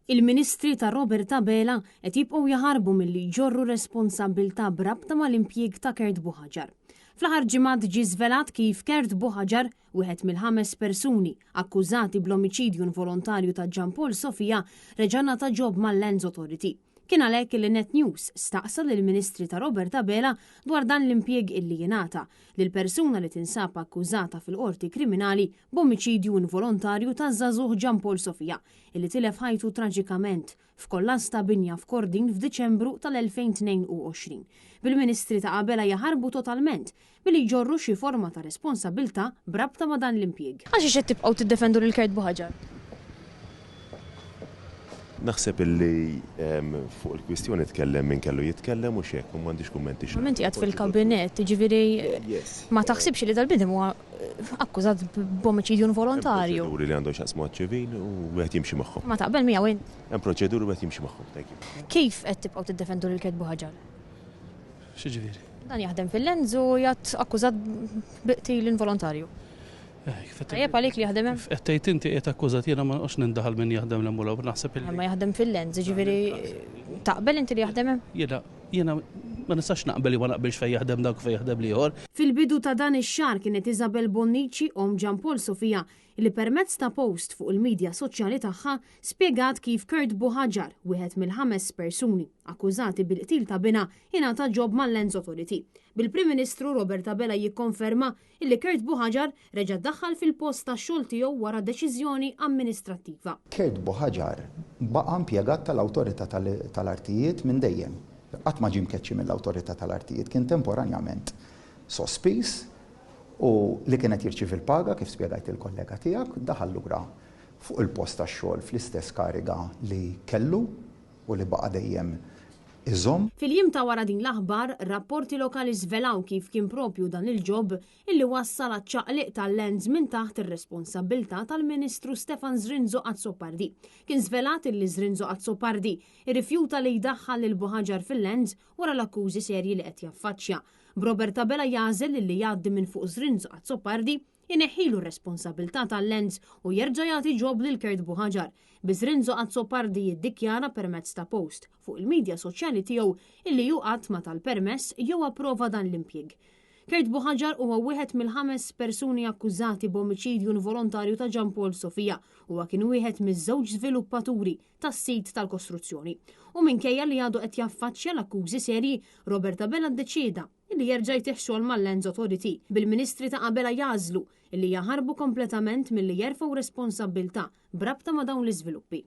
Il-Ministri ta' Robert Abela qed jibqgħu jaħarbu milli jġorru responsabbiltà brabta mal-impjieg ta' Kurt Buħaġar. Fl-aħħar ġimgħat ġie żvelat kif Kurt Buħaġar, wieħed mill-5 persuni akkużati bl-omiċidju involontarju ta' Jean Paul Sofia, reġa' ngħata ġob mal-Lands Authority. Kien għalhekk li Net News staqsa lill-Ministri ta' Robert Abela dwar dan l-impjieg illi jingħata lil persuna li tinsab akkużata fil-qorti kriminali b'omiċidju involontarju ta' żagħżugħ Jean Paul Sofia, illi tilef ħajtu traġikament f'kollass ta' binja f'Kordin f'Diċembru tal-2022. Bil-Ministri ta' Abela jaħarbu totalment milli jġorru xi forma ta' responsabbiltà brabta ma' dan l-impjieg. Għax qed tibqgħu tiddefendu lil Kurt Buħaġar? Naħseb illi fuq il-kwistjoni tkellem min kellu jitkellem u xek, u m'għandix kummenti xi. Menti għad fil-kabinet, ġifieri ma taħsibx li tal-bidem huwa akkużat b'omiċidju involontarju. Proċeduri li għandu x'aqsmu ċivil u wieħed jimxi magħhom. Ma taqbel miegħu int? Hemm proċeduri wieħed jimxi magħhom. Kif qed tibqgħu tiddefendu lil Kurt Buħaġar? X'ġifieri? Dan jaħdem fil-Lands u jgħid akkużat b'qtil involontarju. Tajjeb għalik li jaħdem hemm? Qed inti qed akkużat jiena ma nqgħodx nindaħal min jaħdem l-emmula u naħseb ma jaħdem fil-Lands, ġifieri taqbel inti li jaħdem hemm? Jiena ma nistax naqbel ma naqbilx fejn jaħdem dak u fejn jaħdem ieħor. Fil-bidu ta' dan ix-xahar kienet Isabel Bonnici Jean Paul Sofia li permezz ta' post fuq il-medja soċjali tagħha spjegat kif Kurt Buħaġar, wieħed mill-5 persuni akkużati bil-qtil ta' bina, jingħata ġob mal-Lands Authority. Bil-Prim Ministru Robert Abela jikkonferma illi Kurt Buħaġar reġa' ddaħħal fil-post tax-xogħol tiegħu wara deċiżjoni amministrattiva. Kurt Buħaġar baqa' impjegat tal-Awtorità tal-Artijiet minn dejjem. Qatt ma ġie mkeċċi mill-Awtorità tal-Artijiet, kien temporanjament sospiż u li kienet jirċievi l-paga kif spjegajt il-kollega tiegħek daħal lura fuq il-post tax-xogħol fl-istess kariga li kellu u li baqa' dejjem iżomm. Fil-jiem ta' wara din l-aħbar, rapporti lokali żvelaw kif kien propju dan il-ġob illi wassal għaċ-ċaqliq tal-Lands minn taħt ir-responsabbiltà tal-Ministru Stefan Zrinzo Azzopardi. Kien żvelat illi Zrinzo Azzopardi irrifjuta li jdaħħal lil Buħaġar fil-Lands wara l-akkużi serji li qed jaffaċċja. Robert Abela jażel li jgħaddi minn fuq Zrinzo Azzopardi ineħħilu r-responsabbiltà tal-Lands u jerġa' jagħti ġob lil Kurt Buħaġar. Zrinzo Azzopardi jiddikjara permezz ta' post fuq il-medja soċjali tiegħu illi ju qatt ma tal-permess jew approva dan l-impjieg. Kurt Buħaġar huwa wieħed mill-5 persuni akkużati b'omiċidju involontarju ta' Jean Paul Sofia huwa kien wieħed miż-żewġ żviluppaturi tas-sit tal-kostruzzjoni. U minkejja li għadu qed jaffaċċja l-akkużi serji, Robert Abela ddeċieda illi jerġa' jtieħ xogħol mal-Lands Authority bil-Ministri ta' Abela jażlu illi jaħarbu kompletament milli jerfgħu responsabbiltà brabta ma' dawn l-iżviluppi.